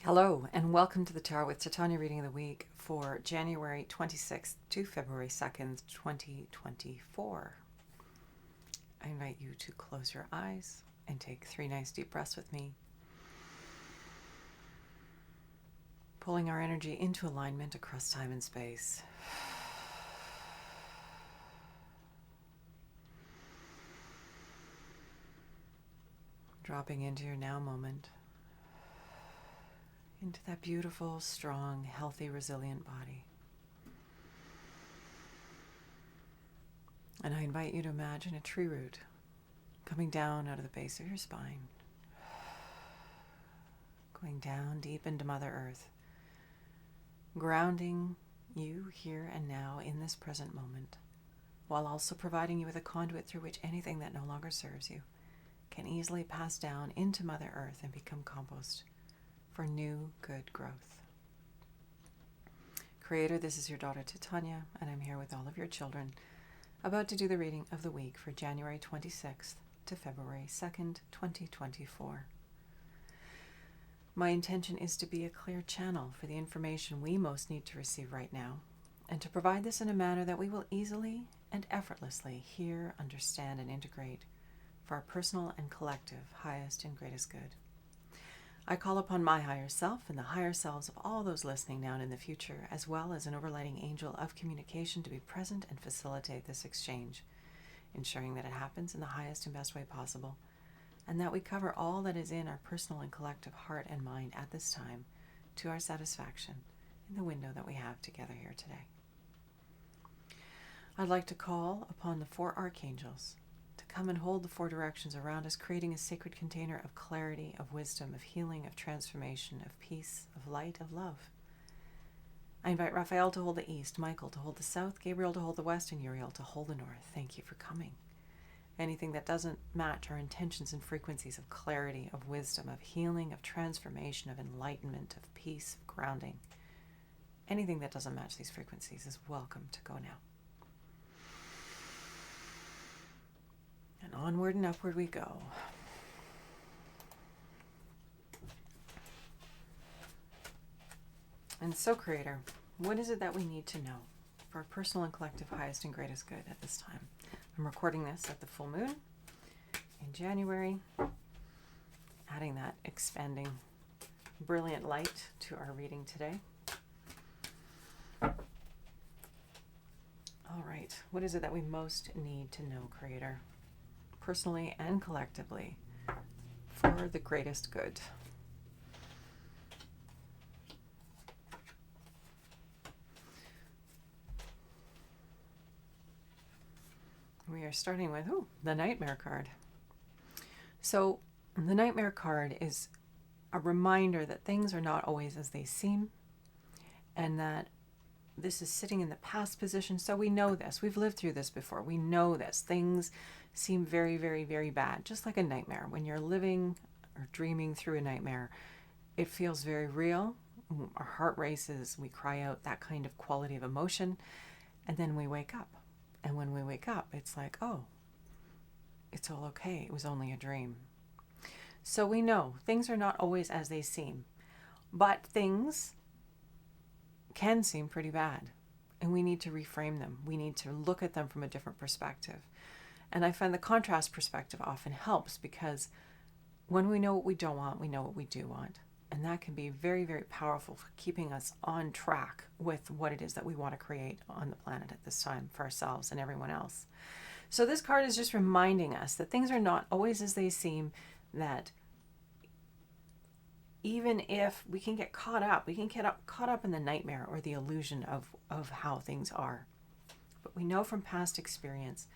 Hello, and welcome to the Tarot with Titania reading of the week for January 26th to February 2nd, 2024. I invite you to close your eyes and take 3 nice deep breaths with me, pulling our energy into alignment across time and space. Dropping into your now moment, into that beautiful, strong, healthy, resilient body. And I invite you to imagine a tree root coming down out of the base of your spine, going down deep into Mother Earth, grounding you here and now in this present moment, while also providing you with a conduit through which anything that no longer serves you can easily pass down into Mother Earth and become compost for new, good growth. Creator, this is your daughter Titania, and I'm here with all of your children, about to do the reading of the week for January 26th to February 2nd, 2024. My intention is to be a clear channel for the information we most need to receive right now, and to provide this in a manner that we will easily and effortlessly hear, understand, and integrate for our personal and collective highest and greatest good. I call upon my higher self and the higher selves of all those listening now and in the future, as well as an overlighting angel of communication, to be present and facilitate this exchange, ensuring that it happens in the highest and best way possible, and that we cover all that is in our personal and collective heart and mind at this time to our satisfaction in the window that we have together here today. I'd like to call upon the 4 archangels to come and hold the 4 directions around us, creating a sacred container of clarity, of wisdom, of healing, of transformation, of peace, of light, of love. I invite Raphael to hold the east, Michael to hold the south, Gabriel to hold the west, and Uriel to hold the north. Thank you for coming. Anything that doesn't match our intentions and frequencies of clarity, of wisdom, of healing, of transformation, of enlightenment, of peace, of grounding, anything that doesn't match these frequencies is welcome to go now. And onward and upward we go. And so, Creator, what is it that we need to know for our personal and collective highest and greatest good at this time? I'm recording this at the full moon in January, adding that expanding, brilliant light to our reading today. All right, what is it that we most need to know, Creator, personally and collectively, for the greatest good? We are starting with the Nightmare card. So the Nightmare card is a reminder that things are not always as they seem, and that this is sitting in the past position. So we know this. We've lived through this before. We know this. Things seem very, very, very bad. Just like a nightmare. When you're living or dreaming through a nightmare, it feels very real. Our heart races. We cry out, that kind of quality of emotion. And then we wake up. And when we wake up, it's like, oh, it's all okay. It was only a dream. So we know things are not always as they seem. But things can seem pretty bad, and we need to reframe them. We need to look at them from a different perspective. And I find the contrast perspective often helps, because when we know what we don't want, we know what we do want. And that can be very, very powerful for keeping us on track with what it is that we want to create on the planet at this time for ourselves and everyone else. So this card is just reminding us that things are not always as they seem, that even if we can get caught up, we can get caught up in the nightmare or the illusion of how things are. But we know from past experience,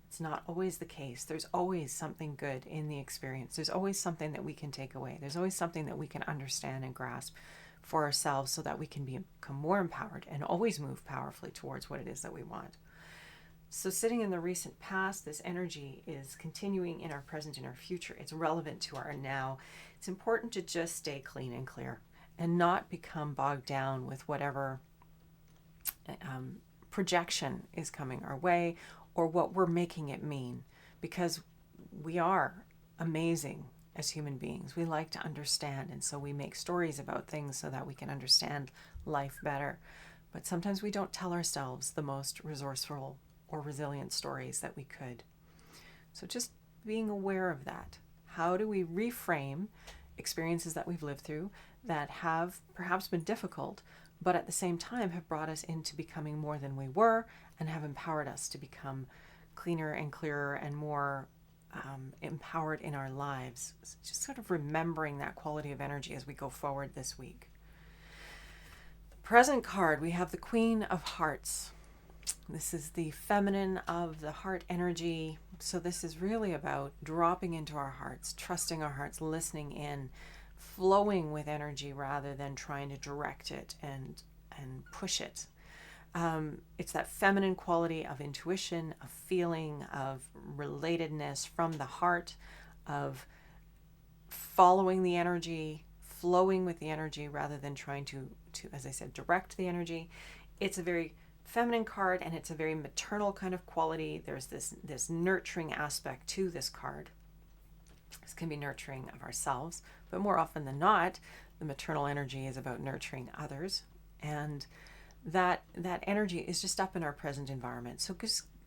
it's not always the case. There's always something good in the experience. There's always something that we can take away. There's always something that we can understand and grasp for ourselves, so that we can become more empowered and always move powerfully towards what it is that we want. So sitting in the recent past, this energy is continuing in our present and our future. It's relevant to our now. It's important to just stay clean and clear and not become bogged down with whatever projection is coming our way, or what we're making it mean, because we are amazing as human beings. We like to understand, and so we make stories about things so that we can understand life better. But sometimes we don't tell ourselves the most resourceful or resilient stories that we could. So just being aware of that. How do we reframe experiences that we've lived through that have perhaps been difficult, but at the same time have brought us into becoming more than we were and have empowered us to become cleaner and clearer and more empowered in our lives. Just sort of remembering that quality of energy as we go forward this week. Present card, we have the Queen of Hearts. This is the feminine of the heart energy. So this is really about dropping into our hearts, trusting our hearts, listening in, flowing with energy rather than trying to direct it and push it. It's that feminine quality of intuition, of feeling, of relatedness from the heart, of following the energy, flowing with the energy rather than trying to, as I said, direct the energy. It's a very feminine card, and it's a very maternal kind of quality. There's this nurturing aspect to this card. This can be nurturing of ourselves, but more often than not, the maternal energy is about nurturing others. And that energy is just up in our present environment. So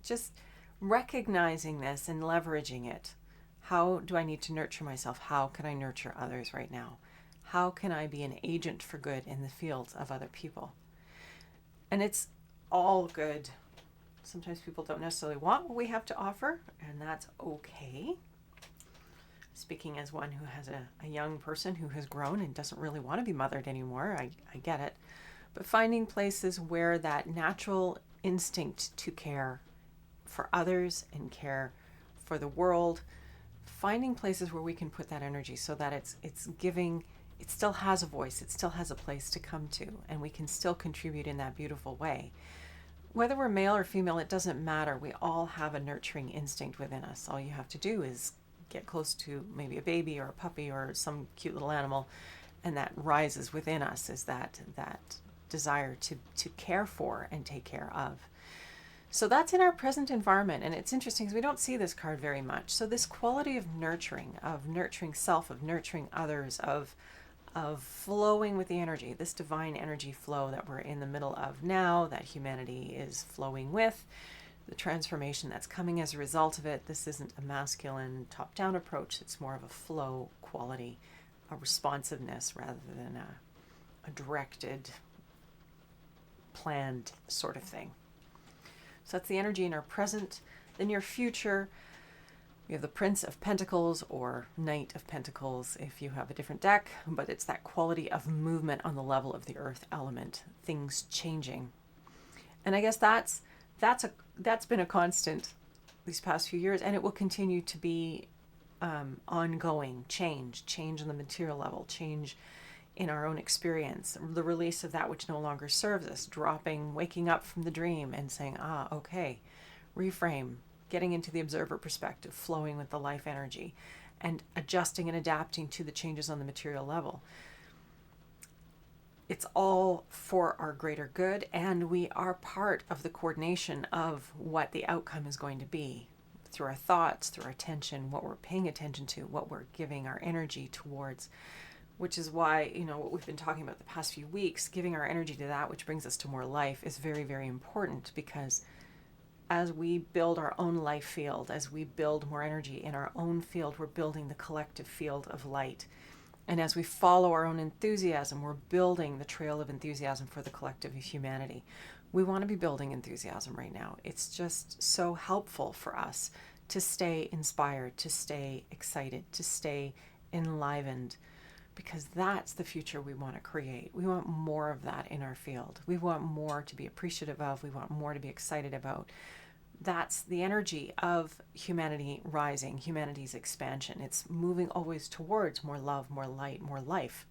just recognizing this and leveraging it. How do I need to nurture myself? How can I nurture others right now? How can I be an agent for good in the fields of other people? And it's all good. Sometimes people don't necessarily want what we have to offer, and that's okay. Speaking as one who has a young person who has grown and doesn't really want to be mothered anymore, I get it. But finding places where that natural instinct to care for others and care for the world, finding places where we can put that energy so that it's giving, it still has a voice, it still has a place to come to, and we can still contribute in that beautiful way. Whether we're male or female, it doesn't matter. We all have a nurturing instinct within us. All you have to do is get close to maybe a baby or a puppy or some cute little animal, and that rises within us is that desire to care for and take care of. So that's in our present environment, and it's interesting because we don't see this card very much. So this quality of nurturing self, of nurturing others, of flowing with the energy, this divine energy flow that we're in the middle of now, that humanity is flowing with, the transformation that's coming as a result of it. This isn't a masculine top-down approach. It's more of a flow quality, a responsiveness rather than a directed, planned sort of thing. So that's the energy in our present. Then your future, we have the Prince of Pentacles or Knight of Pentacles if you have a different deck, but it's that quality of movement on the level of the earth element, things changing. And I guess that's been a constant these past few years, and it will continue to be ongoing change on the material level, change in our own experience, the release of that which no longer serves us, waking up from the dream and saying, okay, reframe, getting into the observer perspective, flowing with the life energy, and adjusting and adapting to the changes on the material level. It's all for our greater good, and we are part of the coordination of what the outcome is going to be through our thoughts, through our attention, what we're paying attention to, what we're giving our energy towards, which is why, what we've been talking about the past few weeks, giving our energy to that which brings us to more life is very, very important, because as we build our own life field, as we build more energy in our own field, we're building the collective field of light. And as we follow our own enthusiasm, we're building the trail of enthusiasm for the collective of humanity. We want to be building enthusiasm right now. It's just so helpful for us to stay inspired, to stay excited, to stay enlivened, because that's the future we want to create. We want more of that in our field. We want more to be appreciative of. We want more to be excited about. That's the energy of humanity rising, humanity's expansion. It's moving always towards more love, more light, more life.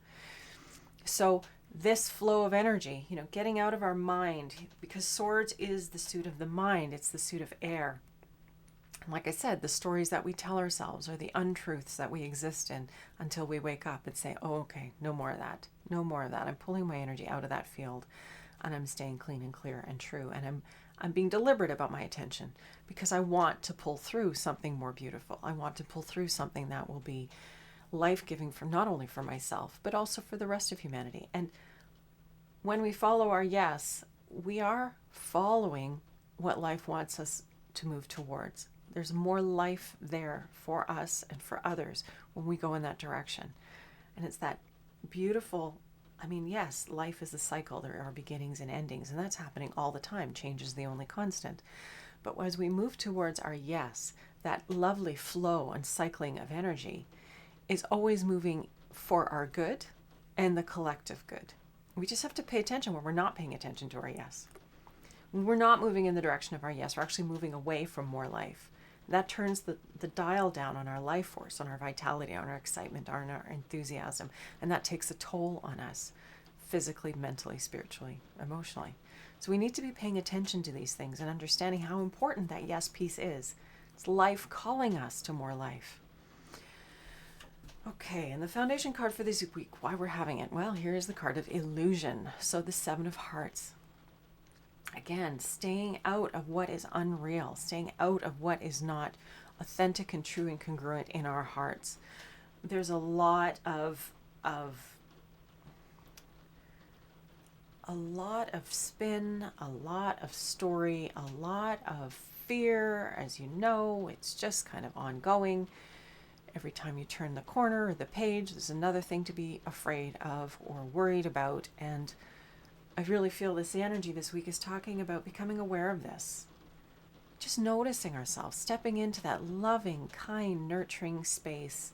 So this flow of energy, getting out of our mind, because swords is the suit of the mind. It's the suit of air. Like I said, the stories that we tell ourselves are the untruths that we exist in until we wake up and say, oh, okay, no more of that. No more of that. I'm pulling my energy out of that field, and I'm staying clean and clear and true. And I'm being deliberate about my attention, because I want to pull through something more beautiful. I want to pull through something that will be life-giving for not only for myself, but also for the rest of humanity. And when we follow our yes, we are following what life wants us to move towards. There's more life there for us and for others when we go in that direction. And it's that beautiful, yes, life is a cycle. There are beginnings and endings, and that's happening all the time. Change is the only constant. But as we move towards our yes, that lovely flow and cycling of energy is always moving for our good and the collective good. We just have to pay attention when we're not paying attention to our yes. When we're not moving in the direction of our yes, we're actually moving away from more life. That turns the dial down on our life force, on our vitality, on our excitement, on our enthusiasm. And that takes a toll on us physically, mentally, spiritually, emotionally. So we need to be paying attention to these things and understanding how important that yes piece is. It's life calling us to more life. Okay, and the foundation card for this week, why we're having it. Well, here is the card of illusion. So the Seven of Hearts. Again, staying out of what is unreal, staying out of what is not authentic and true and congruent in our hearts. There's a lot of spin, a lot of story, a lot of fear. As you know, it's just kind of ongoing. Every time you turn the corner or the page, there's another thing to be afraid of or worried about. And I really feel this energy this week is talking about becoming aware of this. Just noticing ourselves, stepping into that loving, kind, nurturing space,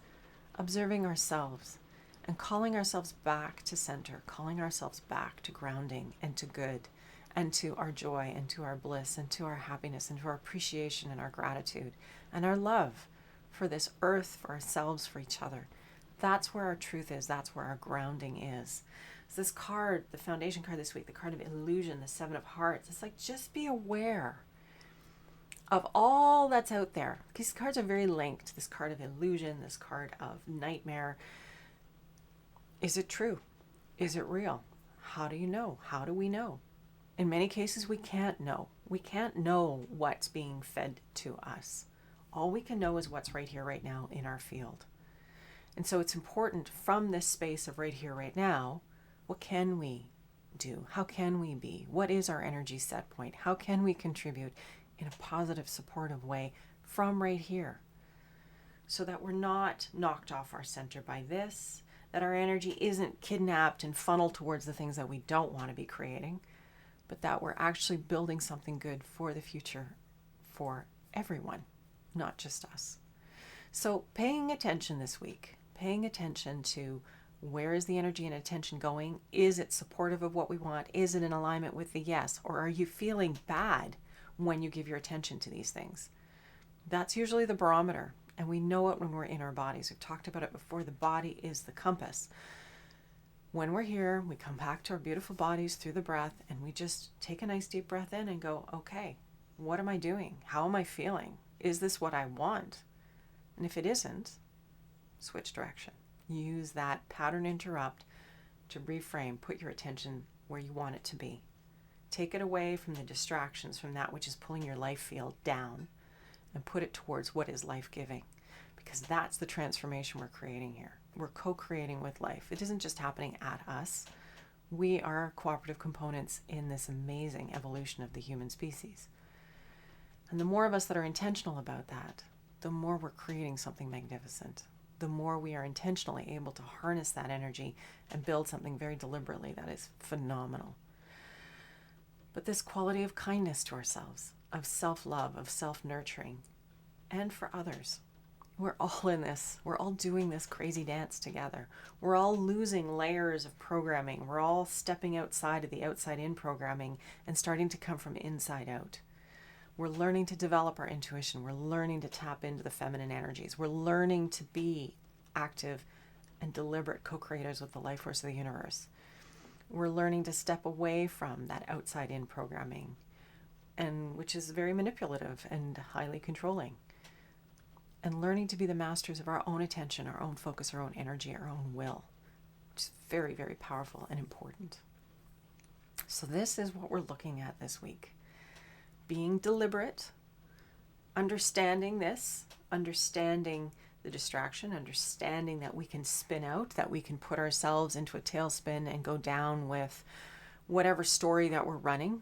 observing ourselves, and calling ourselves back to center, calling ourselves back to grounding and to good, and to our joy, and to our bliss, and to our happiness, and to our appreciation and our gratitude, and our love for this earth, for ourselves, for each other. That's where our truth is. That's where our grounding is. So this card, the foundation card this week, the card of illusion, the Seven of Hearts, it's like just be aware of all that's out there. These cards are very linked. This card of illusion, this card of nightmare. Is it true? Is it real? How do you know? How do we know? In many cases, we can't know. We can't know what's being fed to us. All we can know is what's right here, right now in our field. And so it's important from this space of right here, right now, what can we do? How can we be? What is our energy set point? How can we contribute in a positive, supportive way from right here so that we're not knocked off our center by this, that our energy isn't kidnapped and funneled towards the things that we don't want to be creating, but that we're actually building something good for the future for everyone, not just us. So paying attention this week, paying attention to where is the energy and attention going? Is it supportive of what we want? Is it in alignment with the yes? Or are you feeling bad when you give your attention to these things? That's usually the barometer. And we know it when we're in our bodies. We've talked about it before. The body is the compass. When we're here, we come back to our beautiful bodies through the breath, and we just take a nice deep breath in and go, okay, what am I doing? How am I feeling? Is this what I want? And if it isn't, switch direction. Use that pattern interrupt to reframe, put your attention where you want it to be. Take it away from the distractions, from that which is pulling your life field down, and put it towards what is life-giving, because that's the transformation we're creating here. We're co-creating with life. It isn't just happening at us. We are cooperative components in this amazing evolution of the human species. And the more of us that are intentional about that, the more we're creating something magnificent. The more we are intentionally able to harness that energy and build something very deliberately that is phenomenal. But this quality of kindness to ourselves, of self-love, of self-nurturing, and for others. We're all in this. We're all doing this crazy dance together. We're all losing layers of programming. We're all stepping outside of the outside-in programming and starting to come from inside out. We're learning to develop our intuition. We're learning to tap into the feminine energies. We're learning to be active and deliberate co-creators with the life force of the universe. We're learning to step away from that outside-in programming, and which is very manipulative and highly controlling. And learning to be the masters of our own attention, our own focus, our own energy, our own will, which is very, very powerful and important. So this is what we're looking at this week. Being deliberate, understanding this, understanding the distraction, understanding that we can spin out, that we can put ourselves into a tailspin and go down with whatever story that we're running,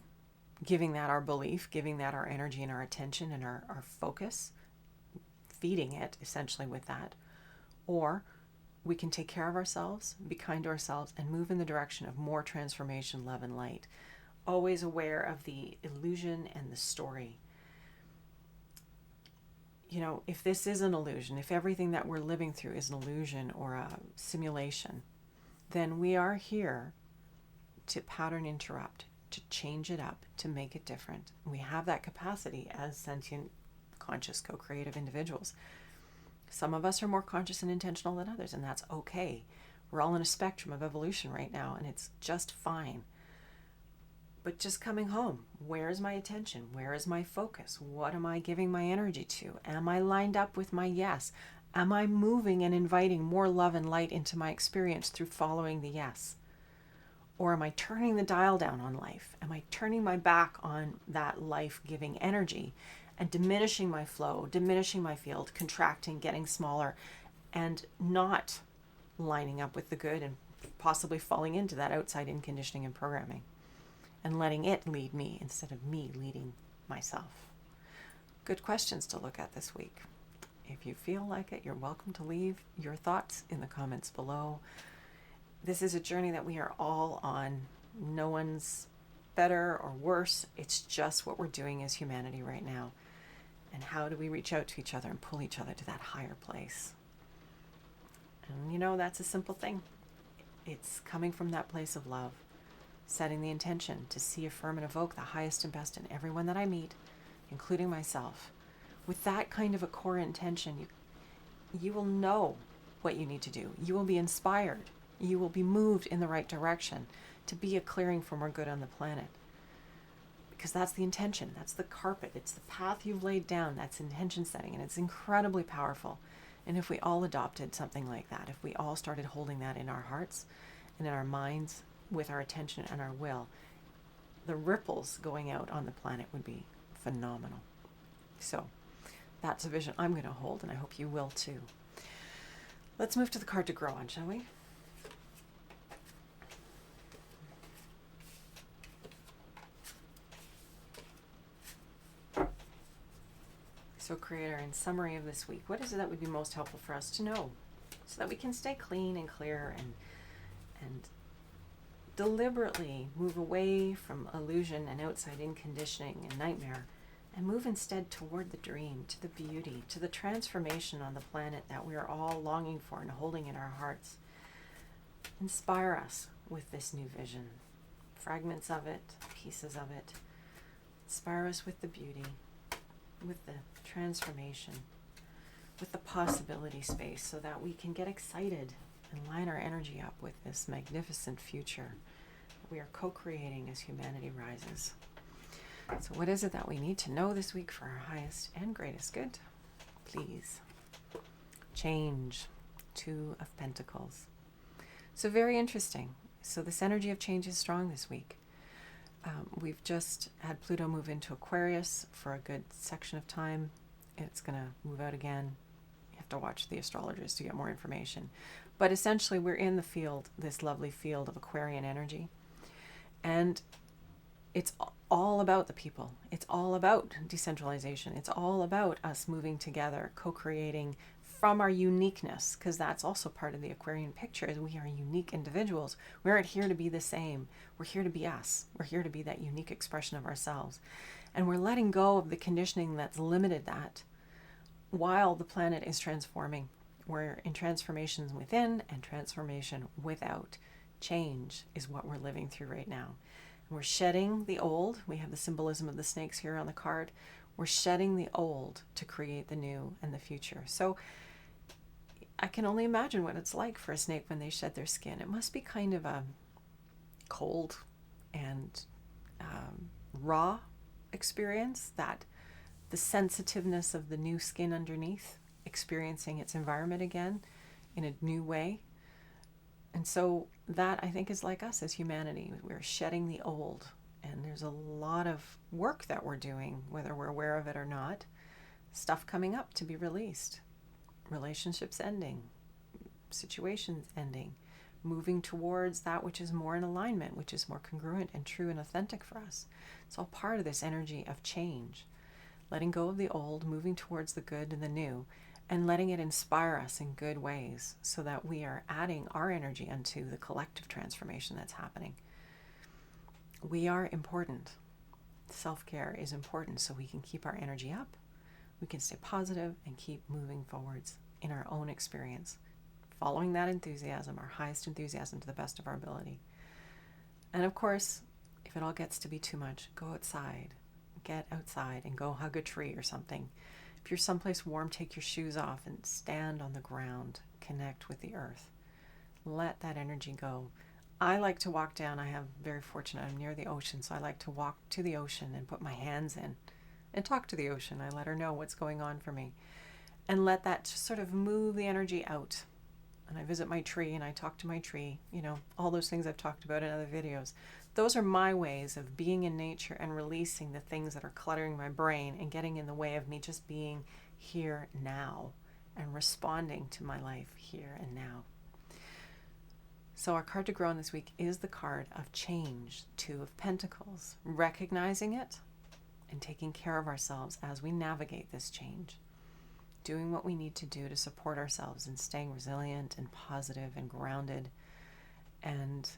giving that our belief, giving that our energy and our attention and our focus, feeding it essentially with that. Or we can take care of ourselves, be kind to ourselves, and move in the direction of more transformation, love, and light. Always aware of the illusion and the story. You know, if this is an illusion, if everything that we're living through is an illusion or a simulation, then we are here to pattern interrupt, to change it up, to make it different. We have that capacity as sentient, conscious, co-creative individuals. Some of us are more conscious and intentional than others, and that's okay. We're all in a spectrum of evolution right now, and it's just fine. But just coming home, where is my attention? Where is my focus? What am I giving my energy to? Am I lined up with my yes? Am I moving and inviting more love and light into my experience through following the yes? Or am I turning the dial down on life? Am I turning my back on that life-giving energy and diminishing my flow, diminishing my field, contracting, getting smaller, and not lining up with the good and possibly falling into that outside-in conditioning and programming and letting it lead me instead of me leading myself? Good questions to look at this week. If you feel like it, you're welcome to leave your thoughts in the comments below. This is a journey that we are all on. No one's better or worse. It's just what we're doing as humanity right now. And how do we reach out to each other and pull each other to that higher place? And you know, that's a simple thing. It's coming from that place of love, setting the intention to see, affirm, and evoke the highest and best in everyone that I meet, including myself. With that kind of a core intention, you will know what you need to do. You will be inspired. You will be moved in the right direction to be a clearing for more good on the planet. Because that's the intention. That's the carpet. It's the path you've laid down. That's intention setting. And it's incredibly powerful. And if we all adopted something like that, if we all started holding that in our hearts and in our minds with our attention and our will, the ripples going out on the planet would be phenomenal. So that's a vision I'm going to hold, and I hope you will too. Let's move to the card to grow on, shall we? So Creator, in summary of this week, what is it that would be most helpful for us to know so that we can stay clean and clear and deliberately move away from illusion and outside-in conditioning and nightmare and move instead toward the dream, to the beauty, to the transformation on the planet that we are all longing for and holding in our hearts. Inspire us with this new vision, fragments of it, pieces of it. Inspire us with the beauty, with the transformation, with the possibility space, so that we can get excited and line our energy up with this magnificent future that we are co-creating as humanity rises. So what is it that we need to know this week for our highest and greatest good? Please. Change. 2 of Pentacles. So very interesting. So this energy of change is strong this week. We've just had Pluto move into Aquarius for a good section of time. It's going to move out again. You have to watch the astrologers to get more information. But essentially, we're in the field, this lovely field of Aquarian energy. And it's all about the people. It's all about decentralization. It's all about us moving together, co-creating from our uniqueness, because that's also part of the Aquarian picture, is we are unique individuals. We aren't here to be the same. We're here to be us. We're here to be that unique expression of ourselves. And we're letting go of the conditioning that's limited that while the planet is transforming. We're in transformations within and transformation without. Change is what we're living through right now. And we're shedding the old. We have the symbolism of the snakes here on the card. We're shedding the old to create the new and the future. So I can only imagine what it's like for a snake when they shed their skin. It must be kind of a cold and raw experience, that the sensitiveness of the new skin underneath, experiencing its environment again in a new way. And so that, I think, is like us as humanity. We're shedding the old, and there's a lot of work that we're doing, whether we're aware of it or not, stuff coming up to be released. relationships ending, situations ending, moving towards that which is more in alignment, which is more congruent and true and authentic for us. It's all part of this energy of change. Letting go of the old, moving towards the good and the new, and letting it inspire us in good ways so that we are adding our energy unto the collective transformation that's happening. We are important. Self-care is important so we can keep our energy up, we can stay positive and keep moving forwards in our own experience, following that enthusiasm, our highest enthusiasm to the best of our ability. And of course, if it all gets to be too much, go outside. Get outside and go hug a tree or something. If you're someplace warm, take your shoes off and stand on the ground. Connect with the earth. Let that energy go. I like to walk down. I'm very fortunate. I'm near the ocean, so I like to walk to the ocean and put my hands in and talk to the ocean. I let her know what's going on for me and let that just sort of move the energy out. And I visit my tree and I talk to my tree, all those things I've talked about in other videos. Those are my ways of being in nature and releasing the things that are cluttering my brain and getting in the way of me just being here now and responding to my life here and now. So our card to grow on this week is the card of change, 2 of Pentacles, recognizing it and taking care of ourselves as we navigate this change, doing what we need to do to support ourselves and staying resilient and positive and grounded and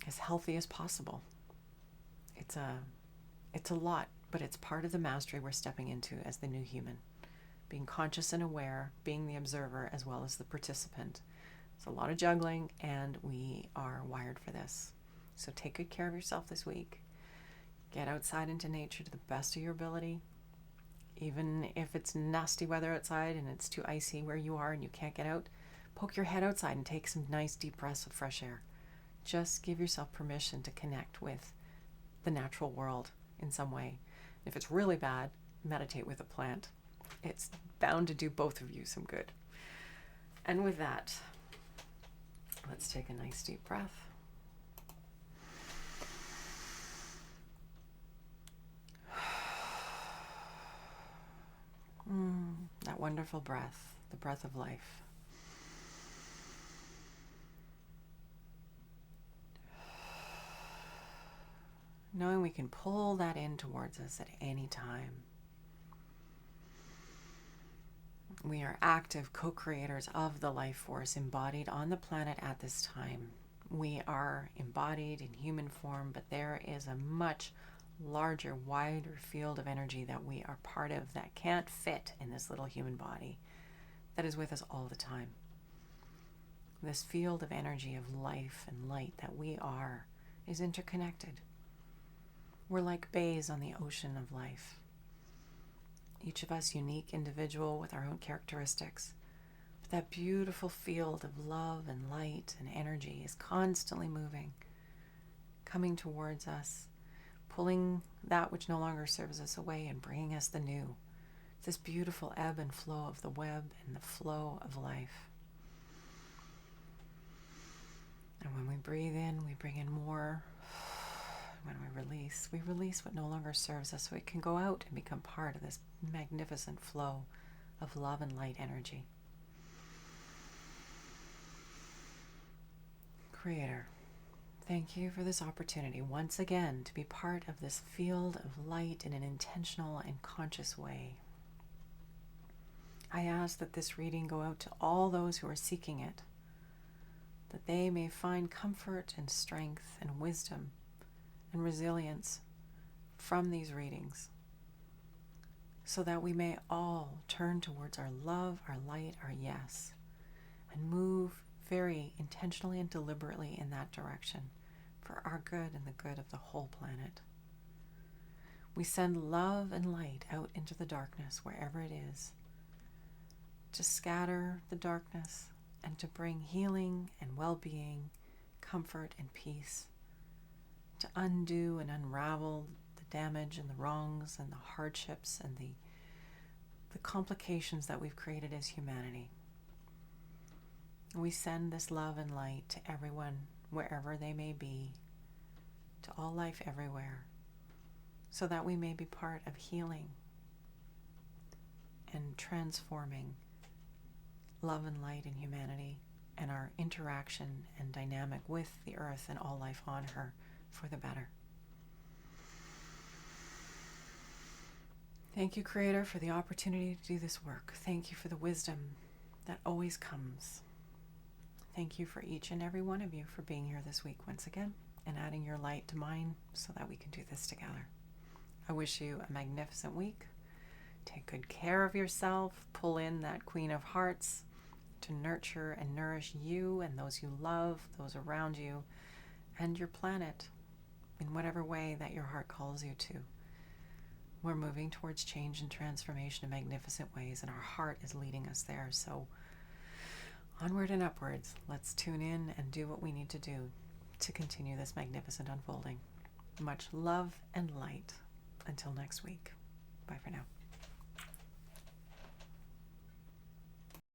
as healthy as possible. It's a lot, but it's part of the mastery we're stepping into as the new human. Being conscious and aware, being the observer as well as the participant. It's a lot of juggling, and we are wired for this. So take good care of yourself this week. Get outside into nature to the best of your ability. Even if it's nasty weather outside and it's too icy where you are and you can't get out, poke your head outside and take some nice deep breaths of fresh air. Just give yourself permission to connect with the natural world in some way. If it's really bad, meditate with a plant. It's bound to do both of you some good. And with that, let's take a nice deep breath. That wonderful breath, the breath of life. Knowing we can pull that in towards us at any time. We are active co-creators of the life force embodied on the planet at this time. We are embodied in human form, but there is a much larger, wider field of energy that we are part of that can't fit in this little human body that is with us all the time. This field of energy of life and light that we are is interconnected. We're like bays on the ocean of life. Each of us unique individual with our own characteristics. But that beautiful field of love and light and energy is constantly moving, coming towards us, pulling that which no longer serves us away and bringing us the new. This beautiful ebb and flow of the web and the flow of life. And when we breathe in, we bring in more. When we release what no longer serves us so it can go out and become part of this magnificent flow of love and light energy. Creator, thank you for this opportunity once again to be part of this field of light in an intentional and conscious way. I ask that this reading go out to all those who are seeking it, that they may find comfort and strength and wisdom and resilience from these readings, so that we may all turn towards our love, our light, our yes, and move very intentionally and deliberately in that direction for our good and the good of the whole planet. We send love and light out into the darkness wherever it is, to scatter the darkness and to bring healing and well-being, comfort and peace, to undo and unravel the damage and the wrongs and the hardships and the complications that we've created as humanity. We send this love and light to everyone, wherever they may be, to all life everywhere, so that we may be part of healing and transforming love and light in humanity and our interaction and dynamic with the earth and all life on her for the better. Thank you, Creator, for the opportunity to do this work. Thank you for the wisdom that always comes. Thank you for each and every one of you for being here this week once again and adding your light to mine so that we can do this together. I wish you a magnificent week. Take good care of yourself. Pull in that Queen of Hearts to nurture and nourish you and those you love, those around you, and your planet in whatever way that your heart calls you to. We're moving towards change and transformation in magnificent ways, and our heart is leading us there. So onward and upwards, let's tune in and do what we need to do to continue this magnificent unfolding. Much love and light. Until next week. Bye for now.